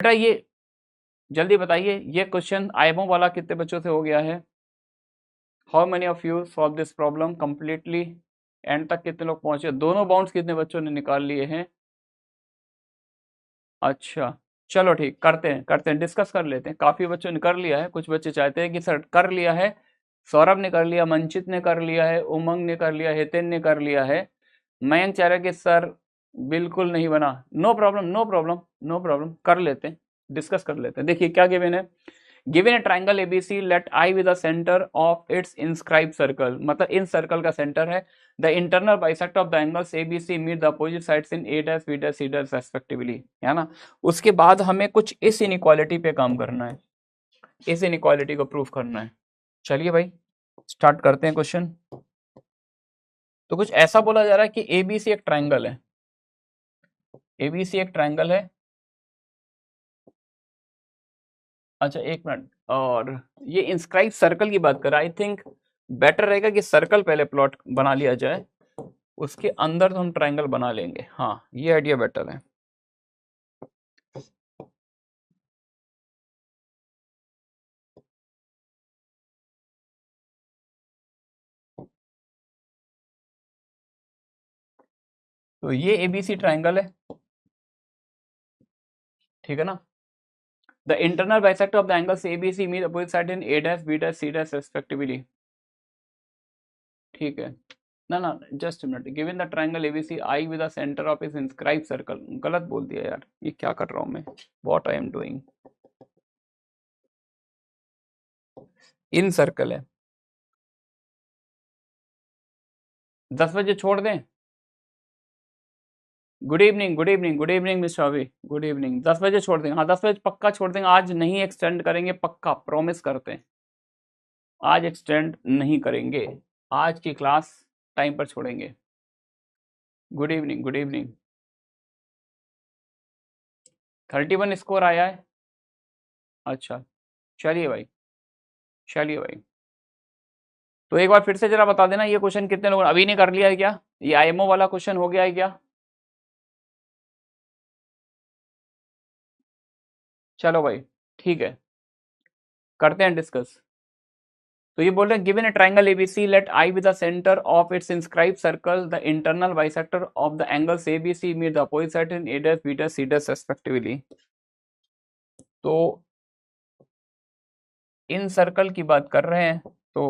बेटा ये जल्दी बताइए, ये क्वेश्चन आईएमओ वाला कितने बच्चों से हो गया है? How many of you solve this problem completely? And तक कितने लोग पहुंचे? दोनों बाउंड्स कितने बच्चों ने निकाल लिए हैं? अच्छा, चलो ठीक, करते हैं डिस्कस कर लेते हैं। काफी बच्चों ने कर लिया है, कुछ बच्चे चाहते हैं कि सर कर लिया है, सौरभ ने कर लिया, मंचित ने कर लिया है, उमंग ने कर लिया, हितेन ने कर लिया है। मयंक चाह रहा है कि सर बिल्कुल नहीं बना। No problem, no problem, no problem, कर लेते हैं, डिस्कस कर लेते हैं। देखिए क्या गिवन है, given a triangle A B C, let I with the centre of its inscribe circle, मतलब इन सर्कल का सेंटर है। The internal bisector of the angles A B C meet the opposite sides in A dash B dash C dash respectively, है ना। उसके बाद हमें कुछ इस इनइक्वालिटी पे काम करना है, इस इनइक्वालिटी को प्रूफ करना है। चलिए भाई स्टार्ट करते हैं क्वेश्चन। तो कुछ ऐसा बोला जा रहा है कि एबीसी एक ट्राइंगल है, एबीसी एक ट्राइंगल है। अच्छा एक मिनट, और ये इंस्क्राइब सर्कल की बात कर रहा है। आई थिंक बेटर रहेगा कि सर्कल पहले प्लॉट बना लिया जाए, उसके अंदर तो हम ट्राइंगल बना लेंगे। हाँ ये आइडिया बेटर है। तो ये एबीसी ट्राइंगल है, ठीक है ना। The internal bisector of the angles A B C meet opposite side in A dash B dash C dash respectively, ठीक है ना। ना just minute, given the triangle A B C I with the centre of इस inscribe circle, गलत बोल दिया यार, ये क्या कर रहा हूं मैं, what I am doing. In circle है, 10 बजे छोड़ दें। Good evening, good evening, good evening mister अभी, गुड इवनिंग। 10 बजे छोड़ देंगे, हाँ 10 बजे पक्का छोड़ देंगे, आज नहीं एक्सटेंड करेंगे, पक्का प्रॉमिस करते हैं, आज एक्सटेंड नहीं करेंगे, आज की क्लास टाइम पर छोड़ेंगे। Good evening, good evening. 31 score आया है, अच्छा चलिए भाई, चलिए भाई। तो एक बार फिर से जरा बता देना, ये क्वेश्चन कितने लोगों ने अभी नहीं कर लिया है क्या? ये आईएमओ वाला क्वेश्चन हो गया है क्या? चलो भाई ठीक है, करते हैं डिस्कस। तो ये बोल रहे हैं given a triangle A B C, let I with the centre of its inscribe circle, the internal bisector of the angles A B C meet the opposite side in A dash B dash C dash respectively. तो इन circle की बात कर रहे हैं तो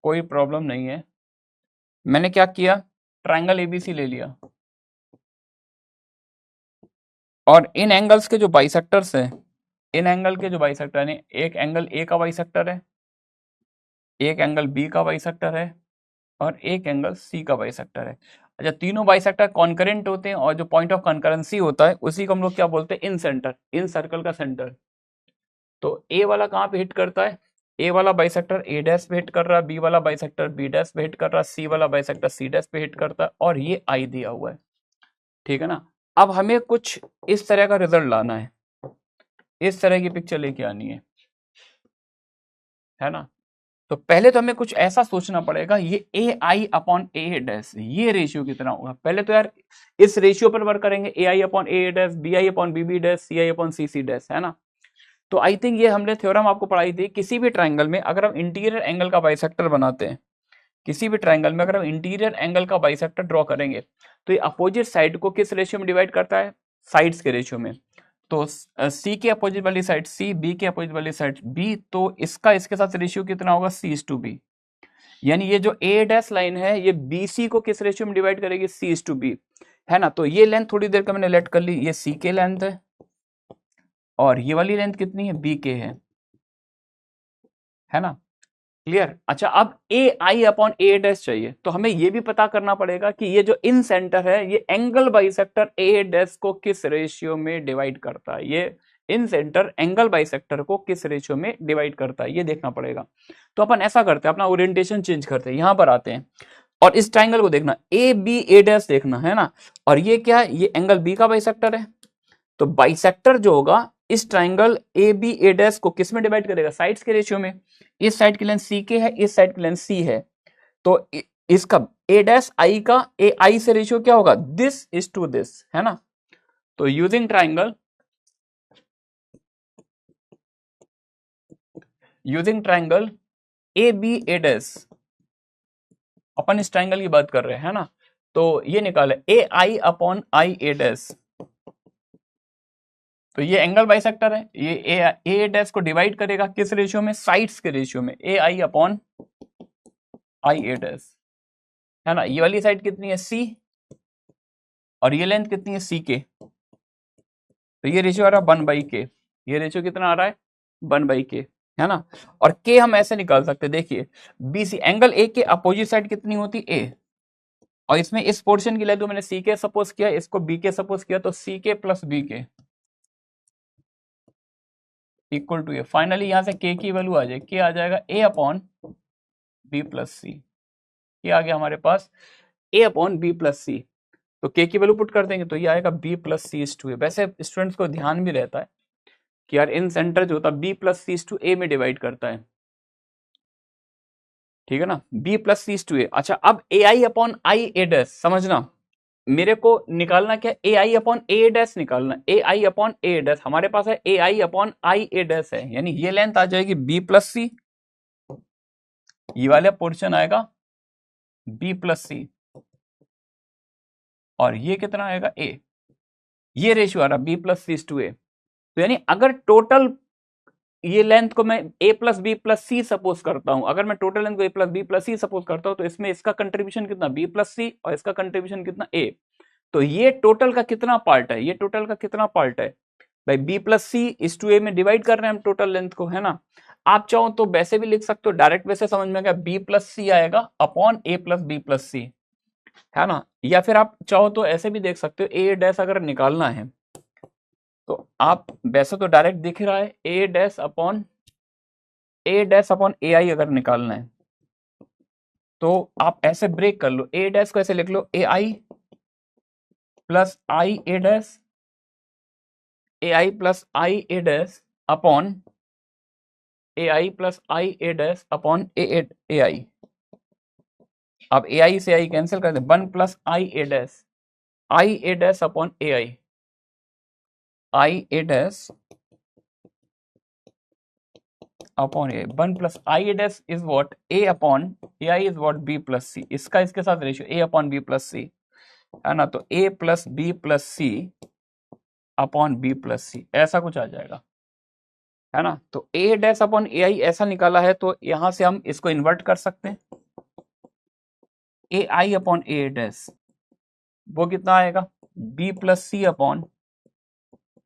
कोई problem नहीं है। मैंने क्या किया, ट्राइंगल एबीसी ले लिया, और इन एंगल्स के जो बाइसेक्टर्स हैं, इन एंगल के जो बाइसेक्टर है, एक एंगल ए का बाइसेक्टर है, एक एंगल बी का बाइसेक्टर है, और एक एंगल सी का बाइसेक्टर है। अच्छा तीनों बाइसेक्टर कॉन्करेंट होते हैं, और जो पॉइंट ऑफ कॉन्करेंसी होता है उसी को हम लोग क्या बोलते हैं, इन सेंटर, इन सर्कल का सेंटर। तो ए वाला कहाँ पे हिट करता है, ए वाला बाइसेक्टर ए डैश पे हिट कर रहा है, बी वाला बाइसेक्टर बी डैश पे हिट कर रहा है, सी वाला बाइसेक्टर सी डैश पे हिट करता है, और ये आई दिया हुआ है, ठीक है ना। अब हमें कुछ इस तरह का रिजल्ट लाना है, इस तरह की पिक्चर लेके आनी है ना। तो पहले तो हमें कुछ ऐसा सोचना पड़ेगा, ये ए आई अपॉन ए डैश ये रेशियो कितना होगा। पहले तो यार इस रेशियो पर वर्क करेंगे, a i upon a dash, b I upon B B dash, C I upon C C dash, है ना। तो आई थिंक ये हमने थ्योरम आपको पढ़ाई थी, किसी भी ट्राइंगल में अगर हम इंटीरियर एंगल का बाइसेक्टर बनाते हैं, किसी भी ट्राइंगल में अगर हम इंटीरियर एंगल का बाइसेक्टर ड्रॉ करेंगे, तो ये अपोजिट साइड को किस रेशियो में डिवाइड करता है, साइड्स के रेशियो में। तो सी के अपोजिट वाली साइड सी, बी के अपोजिट वाली साइड बी, तो इसका इसके साथ रेशियो कितना होगा, सी इज टू बी। यानी ये जो ए डैश लाइन है ये बी सी को किस रेशियो में डिवाइड करेगी, सी इज टू बी, है ना। तो ये लेंथ थोड़ी देर का मैंने लेट कर ली, ये सी के लेंथ है, और ये वाली लेंथ कितनी है, बी के है ना। क्लियर। अच्छा अब a i upon a dash चाहिए, तो हमें ये भी पता करना पड़ेगा कि ये जो इन सेंटर है ये एंगल बाइसेक्टर ए डैश को किस रेशियो में डिवाइड करता है, ये इन सेंटर एंगल बाइसेक्टर को किस रेशियो में डिवाइड करता है, ये देखना पड़ेगा। तो अपन ऐसा करते हैं, अपना ओरिएंटेशन चेंज करते हैं, यहां पर आते हैं, और इस ट्राइंगल को देखना, ए बी ए डैश देखना है ना। और ये क्या है, ये एंगल बी का बाइसेक्टर है। तो बाइसेक्टर जो होगा इस triangle A B A dash को किस में डिवाइड करेगा, साइड्स के रेशियो में। इस साइड की लेंथ सी के है, इस साइड की लेंथ सी है, तो इसका ए डैश आई का ए आई से रेशियो क्या होगा, दिस इज टू दिस, है ना। तो using triangle using triangle A B A dash, अपन इस ट्राइंगल की बात कर रहे हैं, है ना। तो ये निकाले ए i upon I a dash, तो ये एंगल बाइसेक्टर है, ये ए डैश को डिवाइड करेगा किस रेशियो में, साइड्स के रेशियो में, ए i upon I a dash, है ना। ये वाली साइड कितनी है, सी, और ये लेंथ कितनी है, सी के, तो ये रेशियो आ रहा है 1/k, ये रेशियो कितना आ रहा है 1/k, है ना। और के हम ऐसे निकाल सकते हैं, देखिए बीसी एंगल ए के अपोजिट साइड कितनी होती ए, और इसमें इस पोर्शन की वैल्यू मैंने सी के सपोज किया, इसको बी के सपोज किया, तो सी के प्लस बी के इक्वल टू ए, फाइनली यहां से के की वैल्यू आ जाएगी, के आ जाएगा ए अपॉन बी प्लस सी, ये आ गया हमारे पास ए अपॉन बी प्लस सी, तो के की वैल्यू पुट कर देंगे तो ये आएगा b plus c is to a. वैसे स्टूडेंट्स को ध्यान भी रहता है कि यार इन सेंटर जो होता है b plus c is to a में डिवाइड करता है, ठीक है ना, b plus c is to a. अच्छा अब a i upon I a dash समझना, मेरे को निकालना क्या, ए आई अपॉन ए डैश निकालना, ए आई अपॉन ए डैश हमारे पास है ए i upon I a dash है, यानी ये लेंथ आ जाएगी बी प्लस सी, ये वाला पोर्शन आएगा बी प्लस सी, और ये कितना आएगा ए, ये रेशियो आ रहा बी प्लस सी टू ए। तो यानी अगर टोटल ये लेंथ को मैं ए प्लस बी प्लस सी सपोज करता हूं, अगर मैं टोटल लेंथ को ए प्लस बी प्लस सी सपोज करता हूं, तो इसमें इसका कंट्रीब्यूशन कितना बी प्लस सी, और इसका कंट्रीब्यूशन कितना ए, तो ये टोटल का कितना पार्ट है, ये टोटल का कितना पार्ट है भाई, बी प्लस सी इस टू ए में डिवाइड कर रहे हैं हम टोटल लेंथ को, है ना। आप चाहो तो वैसे भी लिख सकते हो, डायरेक्ट वैसे समझ में आएगा बी प्लस सी आएगा अपॉन ए प्लस बी प्लस सी, है ना। या फिर आप चाहो तो ऐसे भी देख सकते हो, ए डैश अगर निकालना है तो आप वैसे तो डायरेक्ट दिख रहा है ए डैश अपॉन ए आई अगर निकालना है तो आप ऐसे ब्रेक कर लो, ए डैश को ऐसे लिख लो a i plus i a dash, a i plus i a dash upon a i plus i a dash upon a i. अब ए आई से आई कैंसिल कर दे, 1 plus i a dash upon a i a dash upon a, 1 plus i a dash is what a upon a i is what b plus c, इसका इसके साथ ratio a upon B plus c, है ना। तो ए plus B plus सी upon B plus सी ऐसा कुछ आ जाएगा, है ना। तो ए डैश अपॉन ए आई ऐसा निकाला है, तो यहां से हम इसको इन्वर्ट कर सकते हैं, ए आई अपॉन ए डैश वो कितना आएगा बी प्लस सी अपॉन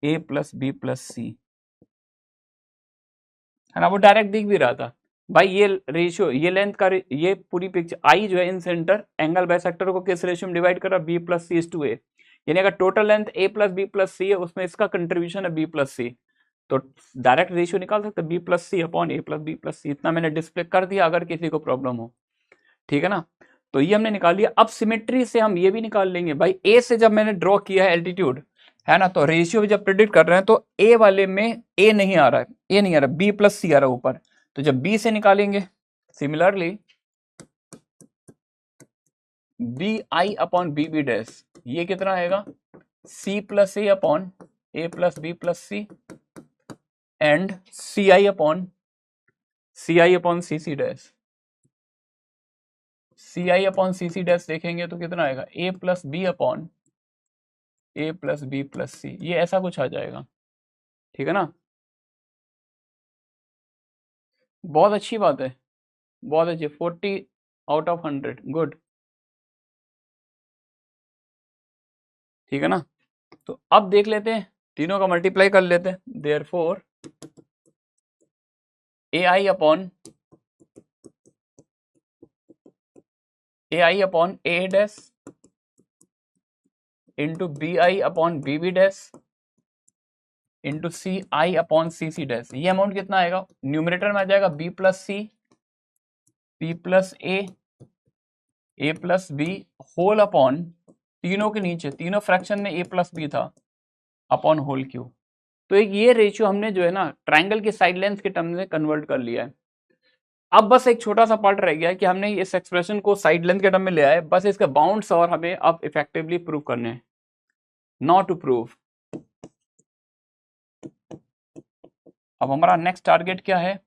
ए प्लस बी प्लस सी, है ना। वो डायरेक्ट दिख भी रहा था भाई, ये रेशियो, ये लेंथ का ये पूरी पिक्चर आई जो है इन सेंटर एंगल बाइसेक्टर को किस रेशियो में डिवाइड कर रहा है, b plus c is to a, यानी अगर total length a plus B plus c है उसमें इसका कंट्रीब्यूशन है बी प्लस सी, तो डायरेक्ट रेशियो निकाल सकते हैं बी प्लस सी अपॉन ए प्लस बी प्लस सी। इतना मैंने डिस्प्ले कर दिया अगर किसी को प्रॉब्लम हो, ठीक है ना। तो ये हमने निकाल लिया। अब सिमेट्री से हम ये भी निकाल लेंगे भाई, ए से जब मैंने ड्रॉ किया है एल्टीट्यूड, है ना, तो रेशियो जब प्रिडिक्ट कर रहे हैं तो ए वाले में ए नहीं आ रहा है, ए नहीं आ रहा, बी प्लस सी आ रहा है ऊपर, तो जब बी से निकालेंगे सिमिलरली बी आई अपॉन बी बी डैश, ये कितना आएगा C plus A upon A plus B plus C and C I upon C C dash, C I upon C C dash देखेंगे तो कितना आएगा A plus B upon A plus B plus C, ये ऐसा कुछ आ जाएगा, ठीक है ना। बहुत अच्छी बात है, बहुत अच्छी, 40/100 गुड, ठीक है ना। तो अब देख लेते हैं, तीनों का मल्टीप्लाई कर लेते हैं, therefore a i upon a dash into b I upon B B dash into c I upon C C dash, ये अमाउंट कितना आएगा, न्यूमरेटर में आ जाएगा b plus c b plus a plus b whole upon तीनों के नीचे, तीनों फ्रैक्शन में ए प्लस बी था अपॉन होल क्यूब। तो एक ये रेशियो हमने जो है ना ट्राइंगल की साइड लेंथ के टर्म में कन्वर्ट कर लिया है। अब बस एक छोटा सा पार्ट रह गया है कि हमने इस एक्सप्रेशन को साइड लेंथ के टर्म में लिया है, बस इसके बाउंड्स और हमें अब इफेक्टिवली प्रूव करने हैं, नॉट टू प्रूव। अब हमारा नेक्स्ट टारगेट क्या है,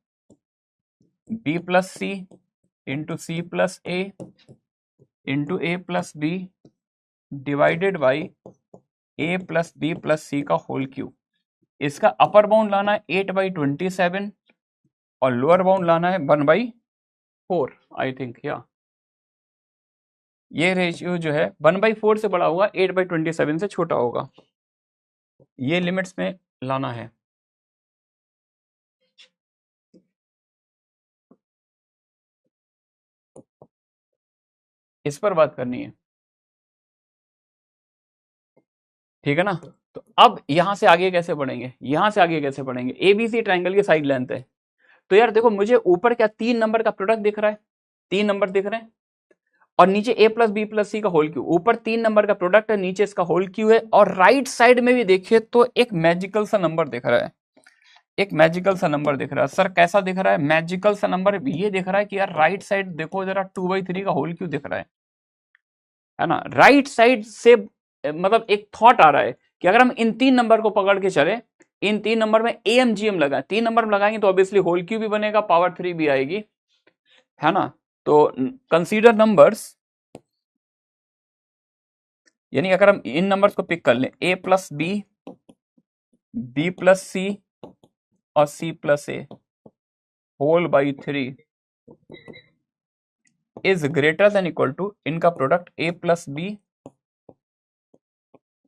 b plus C into C plus a into a plus b divided by a plus B plus सी का होल क्यूब। इसका अपर बाउंड लाना है 8/27 और लोअर बाउंड लाना है 1/4 आई थिंक। या ये रेशियो जो है 1/4 से बड़ा होगा, 8/27 से छोटा होगा। ये लिमिट्स में लाना है। इस पर बात करनी है, ठीक है ना। तो अब यहां से आगे कैसे बढ़ेंगे, यहां से आगे कैसे बढ़ेंगे, एबीसी ट्राइंगल की साइड लेंथ है। तो यार देखो, मुझे ऊपर क्या 3 नंबर का प्रोडक्ट दिख रहा है, 3 नंबर दिख रहे हैं, और नीचे ए प्लस बी प्लस सी का होल क्यू। ऊपर 3 नंबर का प्रोडक्ट है, नीचे इसका होल क्यू है, और राइट साइड में भी देखिए तो एक मैजिकल सा नंबर दिख रहा है, एक मैजिकल सा नंबर दिख रहा है। सर कैसा दिख रहा है मैजिकल सा नंबर? ये दिख रहा है कि यार राइट साइड देखो जरा, 2/3 का होल क्यू दिख रहा है ना। राइट साइड से मतलब एक थॉट आ रहा है कि अगर हम इन 3 नंबर को पकड़ के चले, इन 3 नंबर में एएमजीएम लगाए, 3 नंबर में लगाएंगे तो ऑब्वियसली होल क्यू भी बनेगा, पावर 3 भी आएगी, है ना। तो कंसीडर नंबर्स, यानी अगर हम इन नंबर्स को पिक कर लें, a plus b, b plus c और c plus a whole by 3 is greater than equal to इनका product a plus B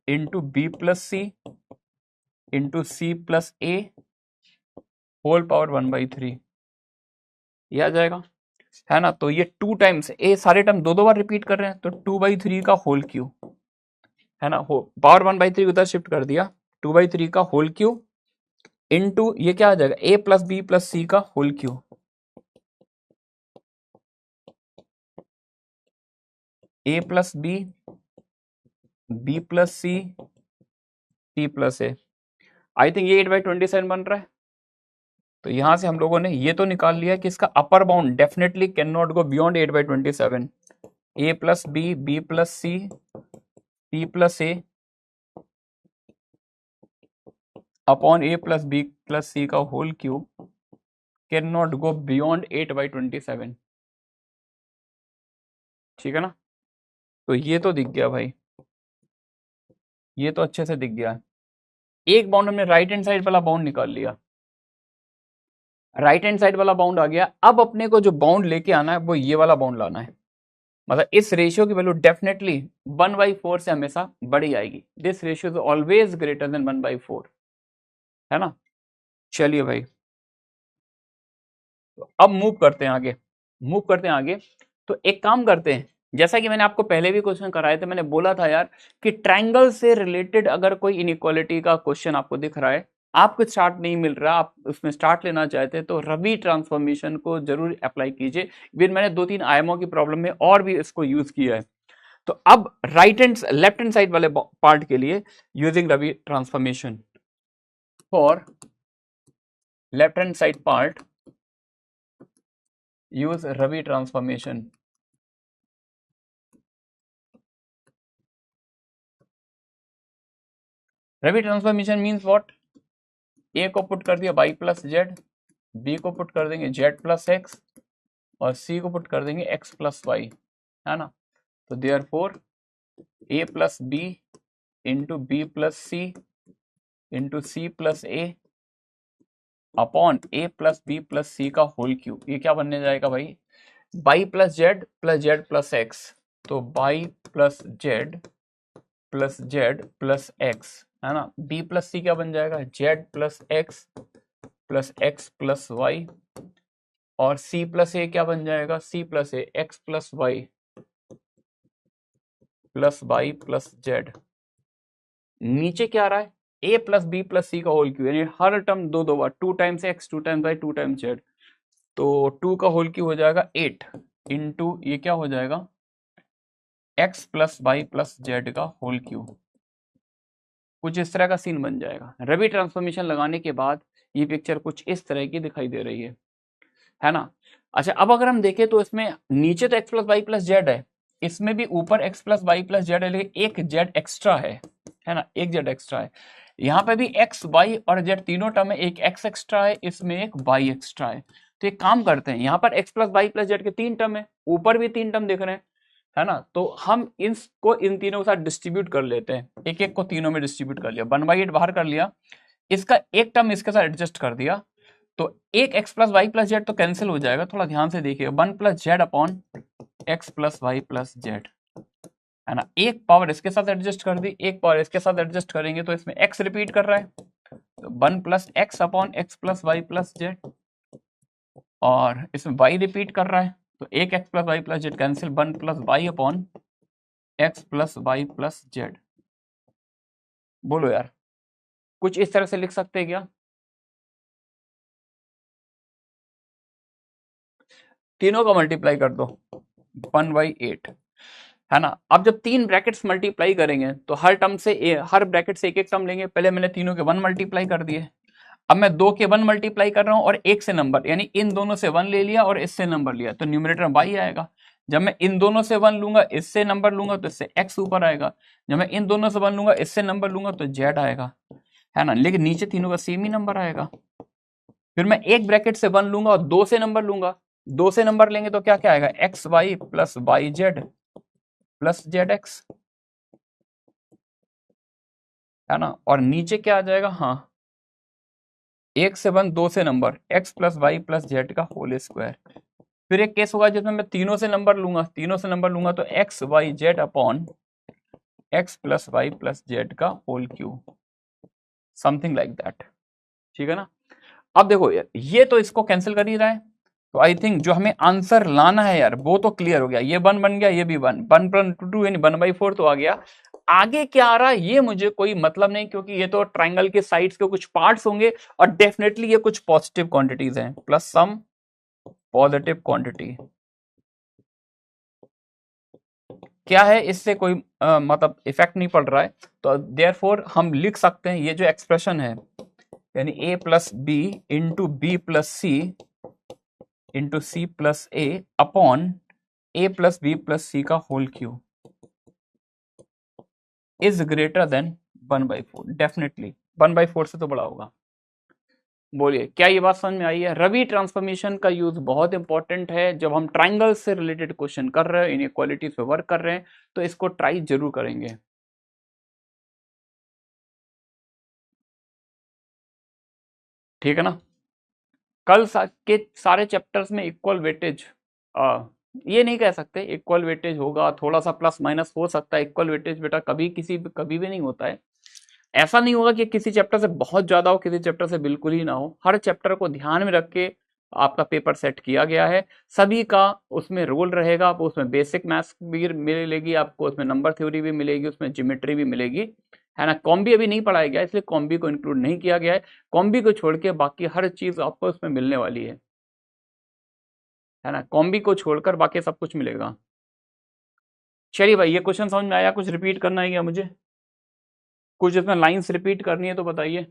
into B plus C into C plus a whole power 1/3। ये आ जाएगा, है ना। तो ये 2 टाइम्स, ए सारे term 2 बार repeat कर रहे हैं, तो 2/3 का होल क्यू, है ना। हो पावर 1/3 उधर शिफ्ट कर दिया, 2/3 का होल क्यू इंटू ये क्या आ जाएगा, ए प्लस बी प्लस सी का whole cube, A plus B plus C plus A. I think ये 8/27 बन रहा है। तो यहां से हम लोगों ने ये तो निकाल लिया कि इसका upper bound definitely can not go beyond 8/27। A plus B plus C plus A upon A plus B plus सी का whole cube can not go beyond 8/27, ठीक है ना। तो ये तो दिख गया भाई, ये तो अच्छे से दिख गया। एक बाउंड हमने राइट हैंड साइड वाला बाउंड निकाल लिया, राइट हैंड साइड वाला बाउंड आ गया। अब अपने को जो बाउंड लेके आना है वो ये वाला बाउंड लाना है, मतलब इस रेशियो की वैल्यू डेफिनेटली 1/4 से हमेशा बड़ी आएगी। This ratio is always greater than 1/4, है ना। चलिए भाई, तो अब मूव करते हैं आगे, मूव करते हैं आगे। तो एक काम करते हैं, जैसा कि मैंने आपको पहले भी क्वेश्चन कराए थे, मैंने बोला था यार कि ट्रायंगल से रिलेटेड अगर कोई इनइक्वालिटी का क्वेश्चन आपको दिख रहा है, आपको स्टार्ट नहीं मिल रहा, आप उसमें स्टार्ट लेना चाहते हैं, तो रवि ट्रांसफॉर्मेशन को जरूर अप्लाई कीजिए। फिर मैंने 2-3 आयामों की प्रॉब्लम में और भी इसको यूज किया है। तो अब लेफ्ट हैंड साइड वाले पार्ट के लिए using Ravi transformation, for left hand side part use Ravi transformation। Ravi transformation means what? A को पुट कर दिया y प्लस जेड, बी को पुट कर देंगे z प्लस एक्स, और c को पुट कर देंगे x प्लस वाई, है ना। तो therefore a plus B into B plus C into C plus A upon A plus B plus सी का होल क्यूब। ये क्या बनने जाएगा भाई, y plus z plus x. तो y plus z plus x, है ना। b प्लस सी क्या बन जाएगा, z plus x plus y, और c प्लस ए क्या बन जाएगा, c plus a x plus Y plus z. नीचे क्या आ रहा है, a प्लस बी प्लस सी का होल क्यू, यानी हर टर्म 2 बार, 2 times x 2 times Y 2 times Z. तो 2 का होल क्यू हो जाएगा 8 इंटू ये क्या हो जाएगा, x plus Y plus Z का होल क्यू। कुछ इस तरह का सीन बन जाएगा। रवि ट्रांसफॉर्मेशन लगाने के बाद ये पिक्चर कुछ इस तरह की दिखाई दे रही है ना। अच्छा, अब अगर हम देखें तो इसमें नीचे तो x plus Y plus Z है, इसमें भी ऊपर x plus Y plus Z है, लेकिन एक जेड एक्स्ट्रा है ना, एक जेड एक्स्ट्रा है। यहाँ पे भी x, y और z तीनों टर्म में एक x एक्स्ट्रा है, इसमें एक y एक्स्ट्रा है। तो एक काम करते हैं, यहाँ पर x plus Y plus Z के 3 टर्म है, ऊपर भी 3 टर्म दिख रहे हैं, है ना, तो हम इसको इन तीनों के साथ डिस्ट्रीब्यूट कर लेते हैं, एक एक को तीनों में डिस्ट्रीब्यूट कर लिया, 1/8 बाहर कर लिया, इसका एक टर्म इसके साथ एडजस्ट कर दिया, तो एक x plus Y plus Z तो कैंसिल हो जाएगा, थोड़ा ध्यान से देखिए, 1 plus Z upon x plus Y plus Z, है ना, एक पावर इसके साथ एडजस्ट कर दी, एक पावर इसके साथ एडजस्ट करेंगे तो इसमें x रिपीट कर रहा है, तो 1 plus X upon x plus Y plus Z, और इसमें y रिपीट कर रहा है, तो एक x plus Y plus Z cancel, 1 plus Y upon x plus Y plus Z. बोलो यार, कुछ इस तरह से लिख सकते हैं क्या? तीनों का मल्टीप्लाई कर दो, 1/8, है ना। अब जब तीन ब्रैकेट्स मल्टीप्लाई करेंगे तो हर टर्म से हर ब्रैकेट से एक एक टर्म लेंगे, पहले मैंने तीनों के 1 मल्टीप्लाई कर दिए, अब मैं 2 के 1 मल्टीप्लाई कर रहा हूं और एक से नंबर, यानी इन दोनों से 1 ले लिया और इससे नंबर लिया, तो न्यूमरेटर में y आएगा। जब मैं इन दोनों से 1 लूंगा, इससे नंबर लूंगा तो इससे x ऊपर आएगा, जब मैं इन दोनों से 1 लूंगा, इससे नंबर लूंगा तो z आएगा, है ना, लेकिन नीचे तीनों का सेम ही नंबर आएगा। फिर मैं एक ब्रैकेट से 1 लूंगा और 2 से नंबर लूंगा, 2 से नंबर लेंगे तो क्या क्या आएगा, X Y plus Y Z plus Z X, है ना, और नीचे क्या आ जाएगा, हाँ, एक से 1 2 से number X plus Y plus Z का होल स्क्वायर। फिर एक केस होगा जिसमें मैं तीनों से नंबर लूंगा, तीनों से नंबर लूंगा तो x y z upon x plus Y plus Z का whole cube, something like that, ठीक है ना। अब देखो यार, ये तो इसको कैंसिल कर ही रहा है, तो आई थिंक जो हमें आंसर लाना है यार वो तो क्लियर हो गया, ये 1 बन गया, ये भी 1, 1/2 यानी 1/4 तो आ गया। आगे क्या आ रहा है ये मुझे कोई मतलब नहीं, क्योंकि ये तो ट्राइंगल के साइड्स के कुछ पार्ट्स होंगे और डेफिनेटली ये कुछ पॉजिटिव क्वांटिटीज हैं, प्लस सम पॉजिटिव क्वांटिटी। क्या है, इससे कोई मतलब इफेक्ट नहीं पड़ रहा है, तो देयरफॉर हम लिख सकते हैं ये जो एक्सप्रेशन है, यानी a plus B into B plus C into C plus A upon a plus B plus सी का whole cube is greater than 1/4, definitely 1/4 से तो बड़ा होगा। बोलिए, क्या ये बात समझ में आई है? रवि ट्रांसफॉर्मेशन का यूज बहुत इंपॉर्टेंट है जब हम ट्राइंगल से रिलेटेड क्वेश्चन कर रहे हैं, इनइक्वालिटीज पे वर्क कर रहे हैं, तो इसको ट्राई जरूर करेंगे। ठीक है ना। कल के सारे चैप्टर्स में इक्वल वेटेज, ये नहीं कह सकते इक्वल वेटेज होगा, थोड़ा सा प्लस माइनस हो सकता है, इक्वल वेटेज बेटा कभी भी नहीं होता है। ऐसा नहीं होगा कि किसी चैप्टर से बहुत ज्यादा हो, किसी चैप्टर से बिल्कुल ही ना हो, हर चैप्टर को ध्यान में रख के आपका पेपर सेट किया गया है, सभी का उसमें रोल रहेगा, आपको उसमें बेसिक मैथ्स भी मिलेगी, आपको उसमें नंबर थ्योरी भी मिलेगी, उसमें ज्योमेट्री भी मिलेगी, है ना। कॉम्बी अभी नहीं पढ़ाया गया, इसलिए कॉम्बी को इंक्लूड नहीं किया गया है, कॉम्बी को छोड़ के बाकी हर चीज आपको उसमें मिलने वाली है ना, कॉम्बी को छोड़कर बाकी सब कुछ मिलेगा। चलिए भाई, ये क्वेश्चन समझ में आया? कुछ रिपीट करना है क्या मुझे? कुछ इसमें लाइंस रिपीट करनी है तो बताइए।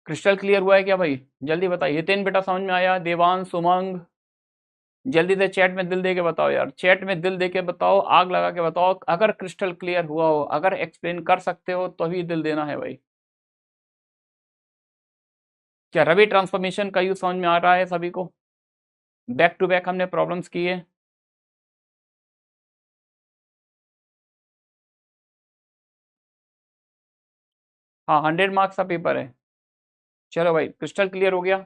क्रिस्टल क्लियर हुआ है क्या भाई? जल्दी बताइए। 3 बेटा समझ में आया? देवांश, उमंग, जल्दी से चैट में दिल दे के बताओ यार, चैट में दिल दे के बताओ, आग लगा के बताओ, अगर क्रिस्टल क्लियर हुआ हो, अगर एक्सप्लेन कर सकते हो तो ही दिल देना है भाई। क्या रवि ट्रांसफॉर्मेशन का यूज समझ में आ रहा है सभी को? बैक टू बैक हमने प्रॉब्लम्स किए। हाँ, 100 मार्क्स का पेपर है। चलो भाई, क्रिस्टल क्लियर हो गया।